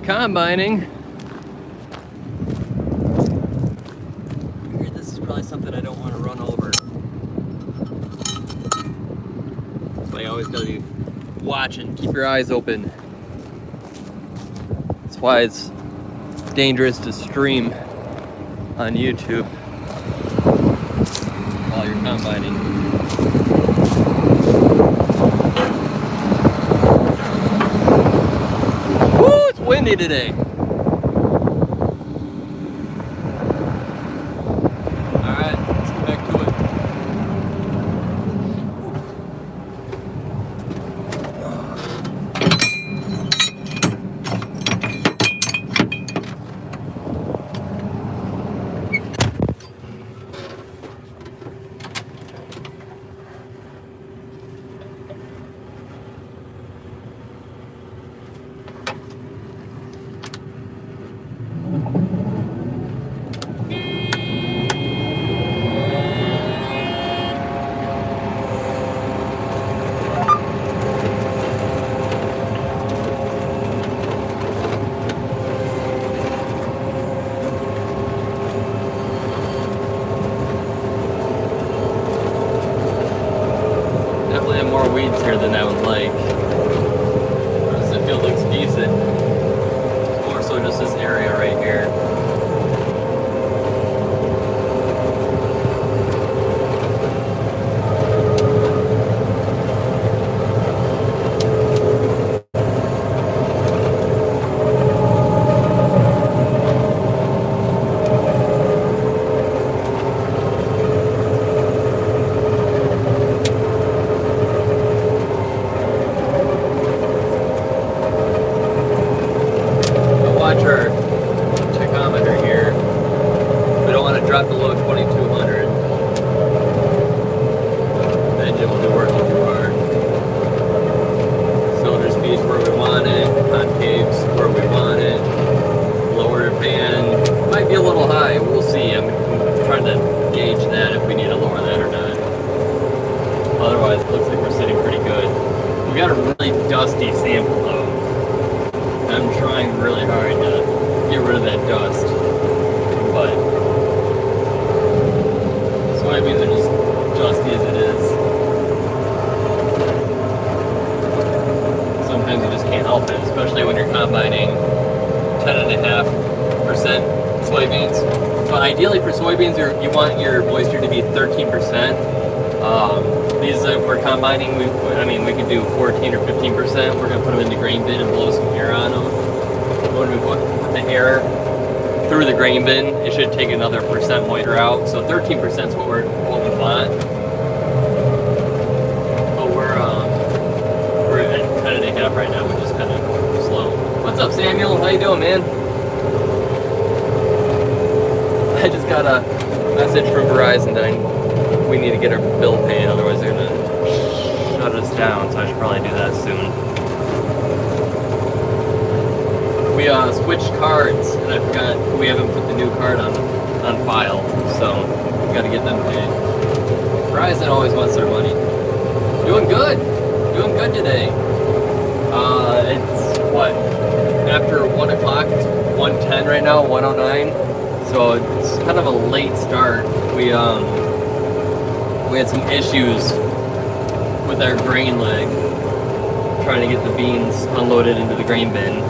combining. I figured this is probably something I don't want to run over. That's why you always gotta be watching, keep your eyes open. That's why it's dangerous to stream on YouTube while you're combining. Woo, it's windy today. Alright, let's get back to it. More weeds here than I would like. The field looks decent. More so just this area right here. Our tachometer here. We don't want to drop below 2200. The engine will be working too hard. Cylinder speed's where we want it. Concave's where we want it. Lower fan might be a little high. We'll see. I'm trying to gauge that if we need to lower that or not. Otherwise, it looks like we're sitting pretty good. We got a really dusty sample though. I'm trying really hard to get rid of that dust, but soybeans are just dusty as it is. Sometimes you just can't help it, especially when you're combining 10.5% soybeans. So ideally for soybeans, you want your moisture to be 13%. These that we're combining, we can do 14 or 15%. We're gonna put them in the grain bin and blow some air on them. When we put the air through the grain bin, it should take another percent moisture out. So 13% is what we want. But we're at 10.5 right now, which is kind of slow. What's up, Samuel? How you doing, man? I just got a message from Verizon that we need to get our bill paid, otherwise they're gonna shut us down, so I should probably do that soon. We switched cards, and I forgot we haven't put the new card on file, so we gotta get them paid. Verizon always wants their money. Doing good today. It's what? After 1 o'clock, it's 1:10 right now, 1:09. So it's kind of a late start. We had some issues with our grain leg, trying to get the beans unloaded into the grain bin.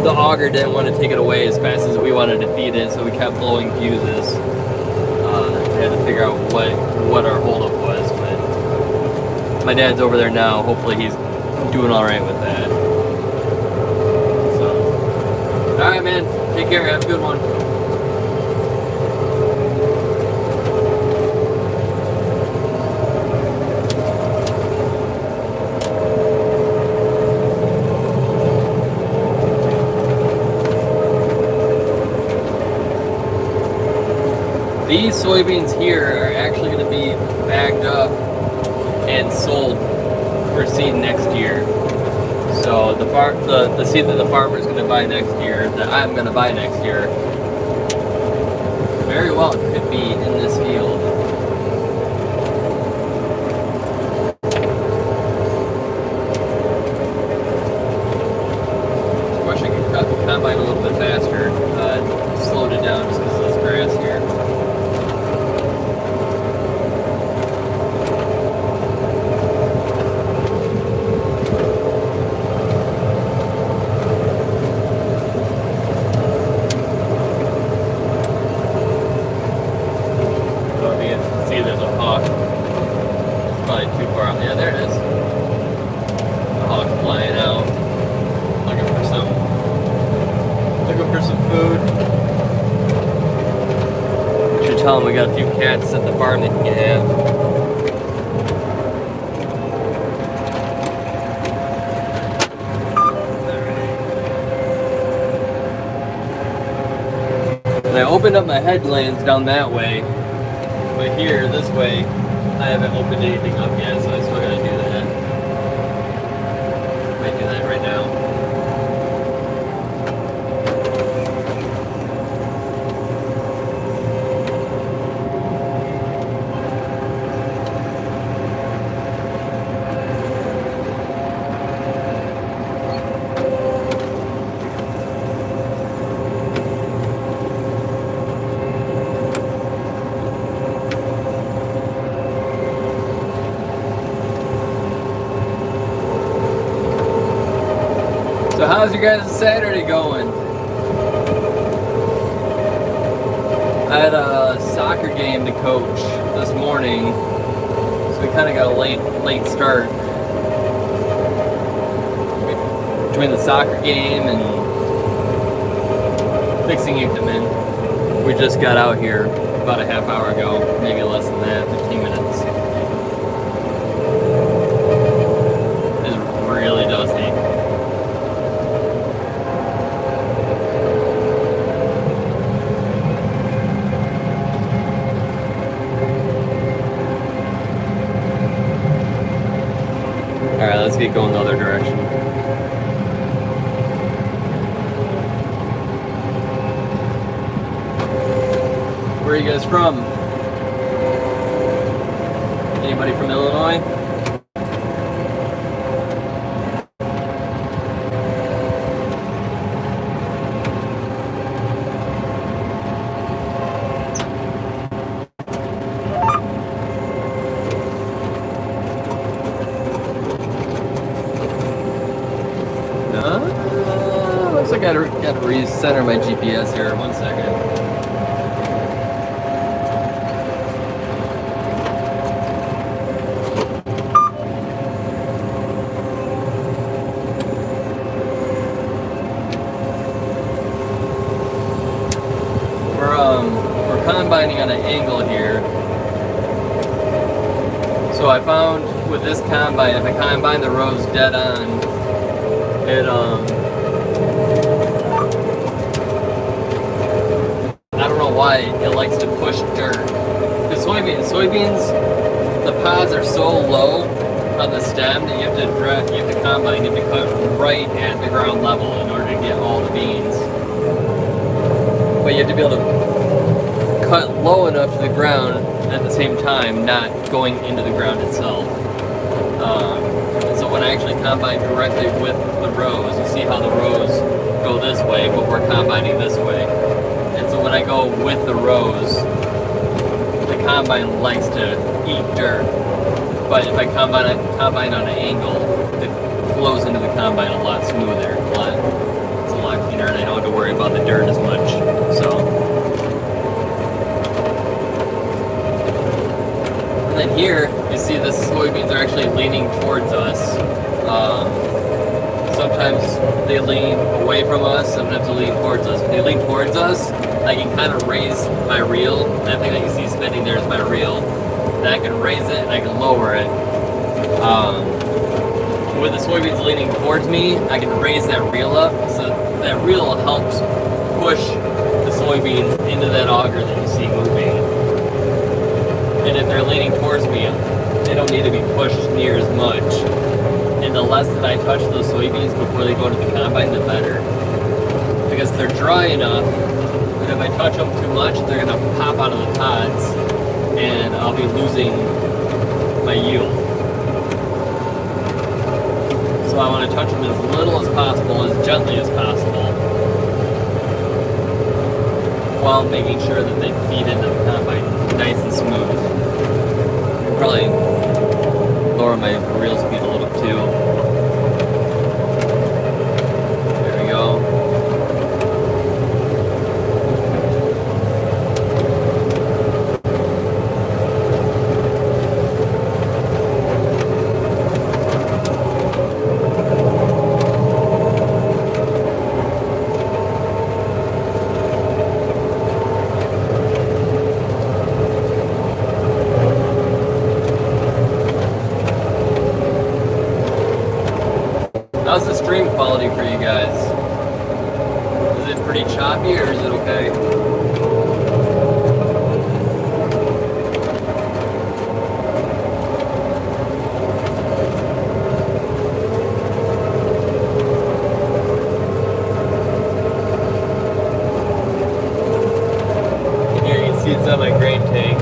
The auger didn't want to take it away as fast as we wanted to feed it, so we kept blowing fuses. We had to figure out what our holdup was, but my dad's over there now. Hopefully he's doing all right with that. So, all right, man. Take care. Have a good one. These soybeans here are actually going to be bagged up and sold for seed next year. So the seed that the farmer is going to buy next year, that I'm going to buy next year, very well could be in this field. I could cut the combine a little bit faster. Slowed it down just because of this grass here. Tell them we got a few cats at the farm that you can have. And I opened up my headlands down that way, but here, this way, I haven't opened anything up yet, so I still gotta do that. Might do that right now. So how's your guys' Saturday going? I had a soccer game to coach this morning, so we kind of got a late start. Between the soccer game and fixing equipment, we just got out here about a half hour ago, maybe less than that, 15 minutes. It's really dusty. Alright, let's get going the other direction. Where are you guys from? Anybody from Illinois? Looks like I got to recenter my GPS here. 1 second. We're combining on an angle here. So I found with this combine, if I combine the rows dead on, it I don't know why it likes to push dirt. Because soybeans, the pods are so low on the stem that you have to combine, you have to cut right at the ground level in order to get all the beans. But you have to be able to cut low enough to the ground at the same time, not going into the ground itself. And so when I actually combine directly with the rows, you see how the rows go this way, but we're combining this way. And so when I go with the rows, the combine likes to eat dirt. But if I combine on an angle, it flows into the combine a lot smoother. It's a lot cleaner, and I don't have to worry about the dirt as much. And then here, you see the soybeans are actually leaning towards us. Sometimes they lean away from us, sometimes they lean towards us. If they lean towards us, I can kind of raise my reel. That thing that you see spinning there is my reel. And I can raise it and I can lower it. With the soybeans leaning towards me, I can raise that reel up. So that reel helps push the soybeans into that auger that you see moving. And if they're leaning towards me, they don't need to be pushed near as much. And the less that I touch those soybeans before they go to the combine, the better. Because they're dry enough that if I touch them too much, they're going to pop out of the pods and I'll be losing my yield. So I want to touch them as little as possible, as gently as possible, while making sure that they feed into the combine nice and smooth. Probably lower my reel speed a little too. There we go. How's the stream quality for you guys? Is it pretty choppy or is it okay? Here you can see it's on my grain tank.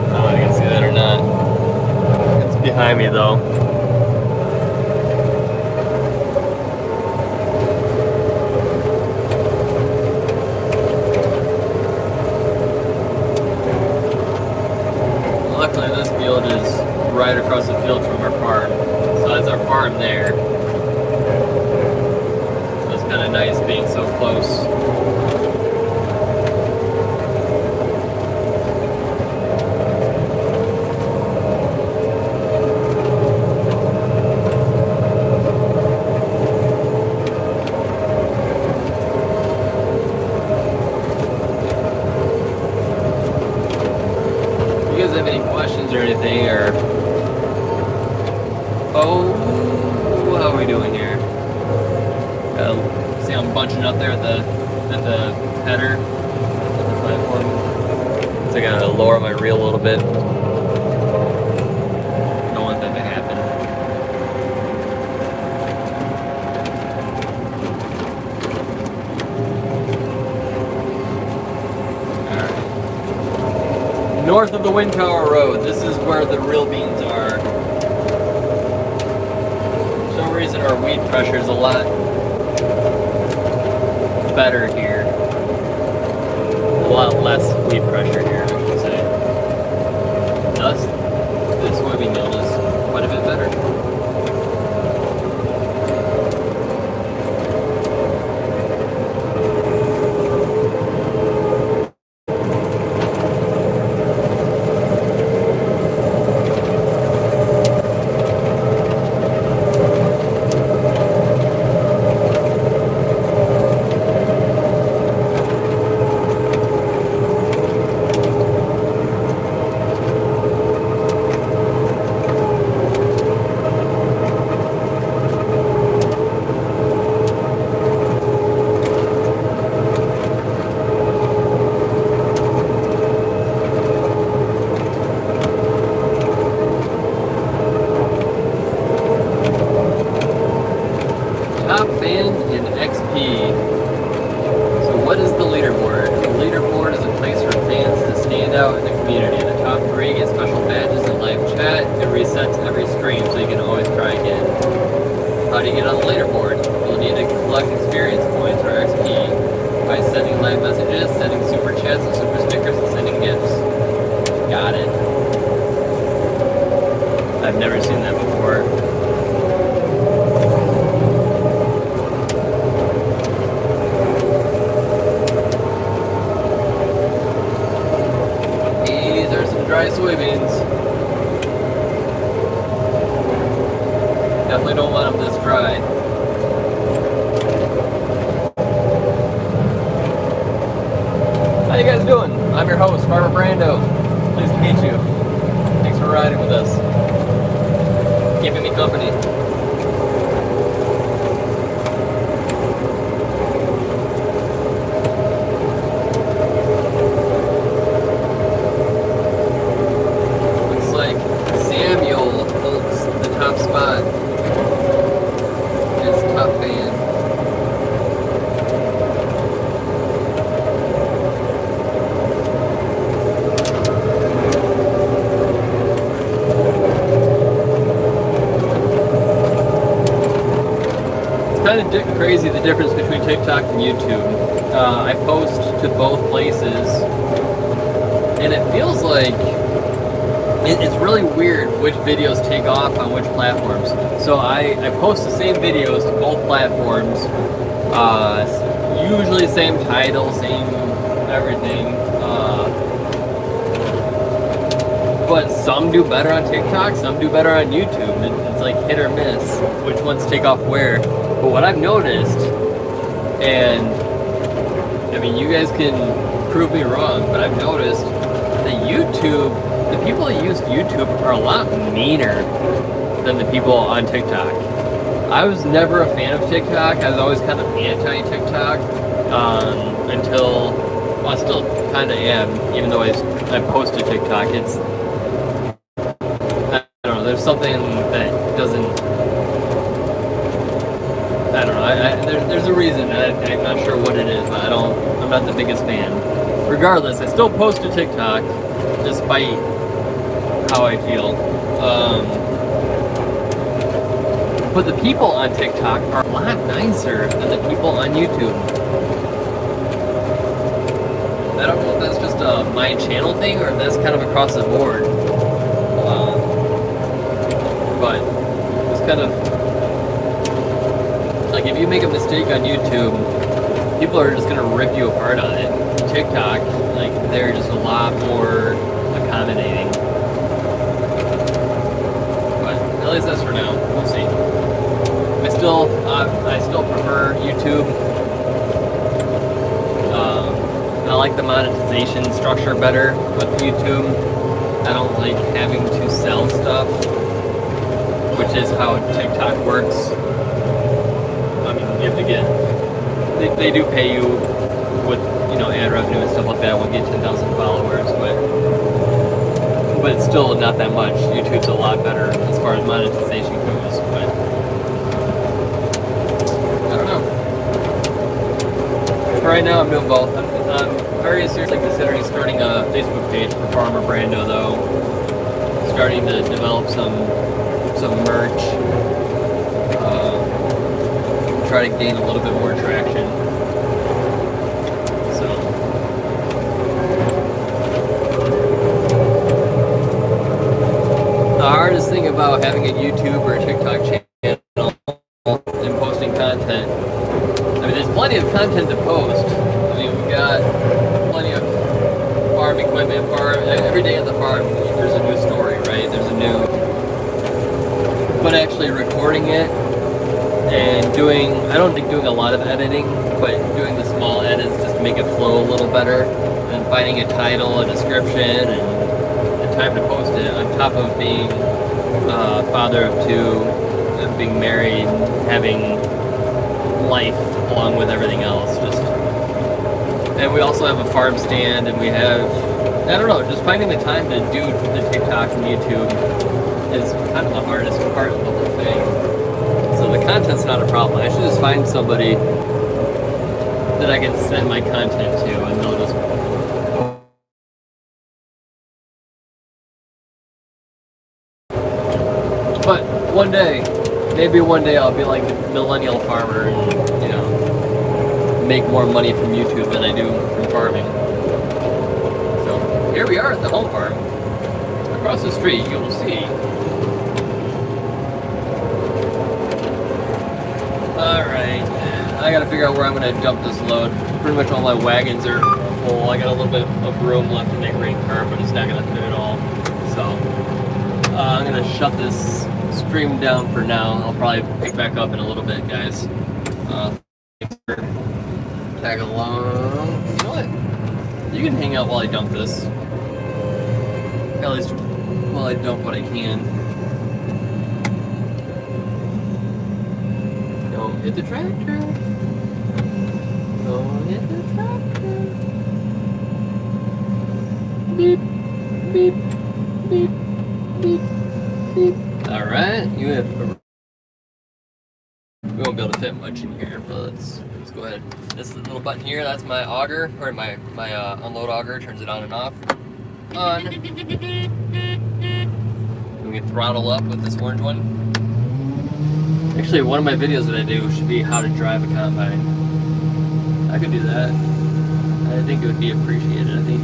I don't know if you can see that or not. Behind me though. Luckily this field is right across the field from our farm. So that's our farm there. So it's kind of nice being so close. Or anything, or how are we doing here? See, I'm bunching up there at the header, at the platform. So I gotta lower my reel a little bit. Don't want that to happen. North of the wind tower road, this is where the real beans are. For some reason our weed pressure is a lot better here. A lot less weed pressure here, I should say. Thus, the soybean yield is quite a bit better. How do you get on the leaderboard? You'll need to collect experience points or XP by sending live messages, sending super chats and super stickers, and sending gifts. Got it. I've never seen that before. These are some dry soybeans. Definitely don't want them this dry. How you guys doing? I'm your host, Farmer Brando. Pleased to meet you. Thanks for riding with us. Keeping me company. Looks like Samuel holds the top spot. Top fan. kind of crazy the difference between TikTok and YouTube. I post to both places, and it feels like it's really weird which videos take off on which platforms. So I post the same videos to both platforms, usually same title, same everything. But some do better on TikTok, some do better on YouTube. It's like hit or miss, which ones take off where. But what I've noticed, and I mean, you guys can prove me wrong, but I've noticed that YouTube, the people that use YouTube are a lot meaner than the people on TikTok. I was never a fan of TikTok. I was always kind of anti-TikTok until, well, I still kind of am, even though I post to TikTok. It's, I don't know, there's something that doesn't, I don't know, there's a reason, I'm not sure what it is, but I'm not the biggest fan. Regardless, I still post to TikTok, despite how I feel. But the people on TikTok are a lot nicer than the people on YouTube. I don't know if that's just a my channel thing or if that's kind of across the board. But it's kind of like if you make a mistake on YouTube, people are just gonna rip you apart on it. TikTok, like they're just a lot more accommodating. But at least that's for now. We'll see. I still prefer YouTube. I like the monetization structure better with YouTube. I don't like having to sell stuff, which is how TikTok works. I mean, you have to get, they do pay you with, you know, ad revenue and stuff like that when you get 10,000 followers, but it's still not that much. YouTube's a lot better as far as monetization goes, but I don't know. For right now, I'm doing both. I'm very seriously considering starting a Facebook page for Farmer Brando, though. Starting to develop some merch. Try to gain a little bit more traction. So the hardest thing about having a YouTube or a TikTok channel and posting content, I mean, there's plenty of content to post. I mean, we've got plenty of farm equipment, every day at the farm there's a new story, right? There's a new, but actually recording it and I don't think doing a lot of editing, but doing the small edits just to make it flow a little better, and finding a title, a description, and time to post it, on top of being a father of two, and being married, having life along with everything else. And we also have a farm stand, and we have, I don't know, just finding the time to do the TikTok and YouTube is kind of the hardest part of the whole thing. So the content's not a problem. I should just find somebody that I can send my content to, and they'll just. But maybe one day I'll be like the millennial farmer and, you know, make more money from YouTube than I do from farming. So here we are at the home farm. Across the street, you will see. Alright, I gotta figure out where I'm gonna dump this load. Pretty much all my wagons are full. I got a little bit of room left to make rain car, but it's not gonna fit at all. So I'm gonna shut this stream down for now. I'll probably pick back up in a little bit, guys. Thanks for tag along. You know what? You can hang out while I dump this. At least while I dump what I can. Don't hit the tractor. Don't hit the tractor. Beep, beep, beep, beep, beep. Alright, we won't be able to fit much in here, but let's go ahead. This little button here, that's my auger, or my unload auger, turns it on and off. On. We can throttle up with this orange one. Actually, one of my videos that I do should be how to drive a combine. I could do that. I think it would be appreciated. I think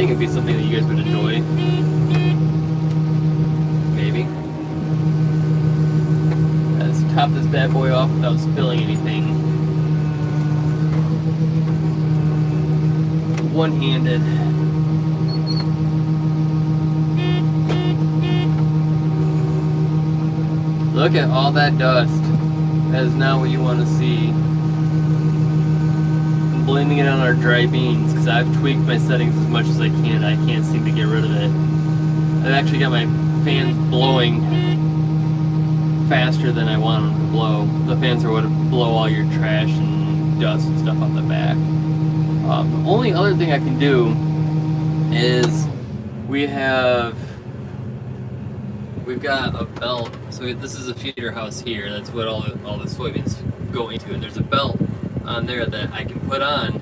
it'd be something that you guys would enjoy. Maybe. Let's top this bad boy off without spilling anything. One-handed. Look at all that dust. That is not what you want to see. I'm blaming it on our dry beans because I've tweaked my settings as much as I can. I can't seem to get rid of it. I've actually got my fans blowing faster than I want them to blow. The fans are what blow all your trash and dust and stuff off the back. The only other thing I can do is we've got a belt. So this is a feeder house here. That's what all the soybeans go into. And there's a belt on there that I can put on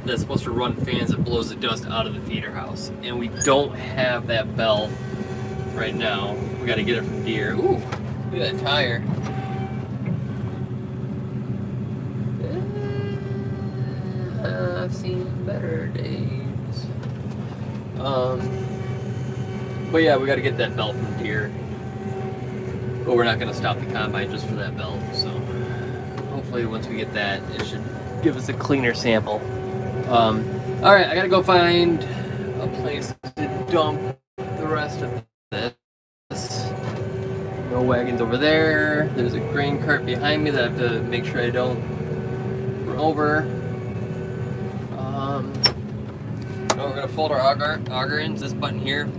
that's supposed to run fans that blows the dust out of the feeder house. And we don't have that belt right now. We got to get it from Deere. Ooh, look at that tire. I've seen better days. But yeah, we got to get that belt from Deere. But we're not going to stop the combine just for that belt. So hopefully once we get that, it should give us a cleaner sample. Alright, I got to go find a place to dump the rest of this. No wagons over there. There's a grain cart behind me that I have to make sure I don't run over. We're going to fold our auger in. This button here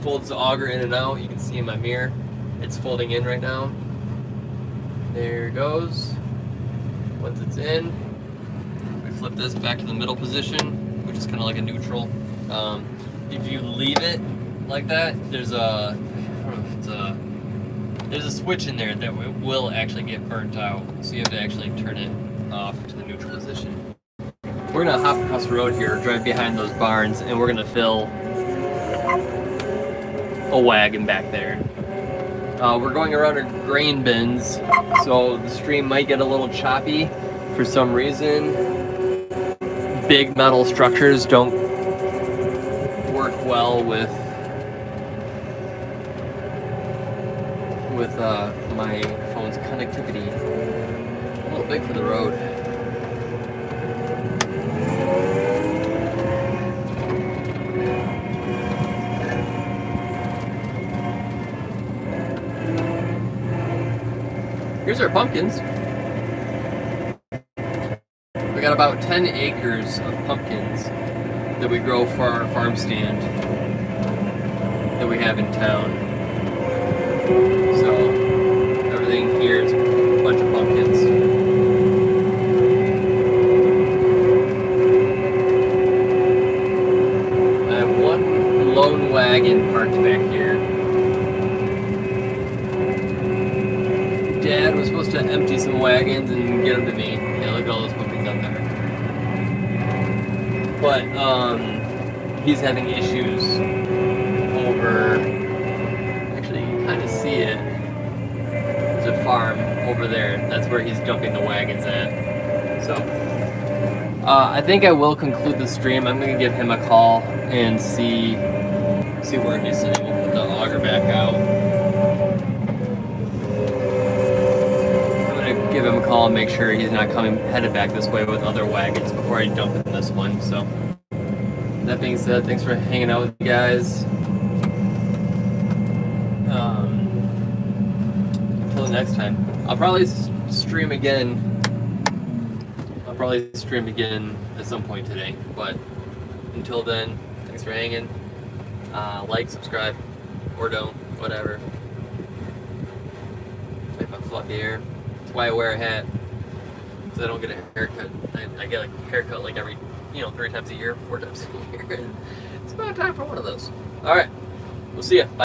folds the auger in and out. You can see in my mirror it's folding in right now. There it goes. Once it's in, we flip this back to the middle position, which is kind of like a neutral. If you leave it like that, there's a switch in there that will actually get burnt out. So you have to actually turn it off to the neutral position. We're gonna hop across the road here, drive behind those barns, and we're gonna fill a wagon back there. We're going around our grain bins, so the stream might get a little choppy for some reason. Big metal structures don't work well with my phone's connectivity. A little big for the road. Here's our pumpkins. We got about 10 acres of pumpkins that we grow for our farm stand that we have in town. So everything here is a bunch of pumpkins. I have one lone wagon parked back here. Dad was supposed to empty some wagons and get them to me. Yeah, look at all those pumpkins up there. But he's having issues over. Actually, you can kind of see it. There's a farm over there. That's where he's dumping the wagons at. So I think I will conclude the stream. I'm gonna give him a call and see where he's sitting. We'll put the auger back out. Give him a call and make sure he's not headed back this way with other wagons before I dump in this one. So that being said, thanks for hanging out with me, guys. Until next time, I'll probably stream again. At some point today, but until then, thanks for hanging. Like, subscribe, or don't, whatever. Make my fluffy hair. Why I wear a hat, because I don't get a haircut. I get a haircut like every, 3 times a year, 4 times a year. It's about time for one of those. All right, we'll see ya. Bye.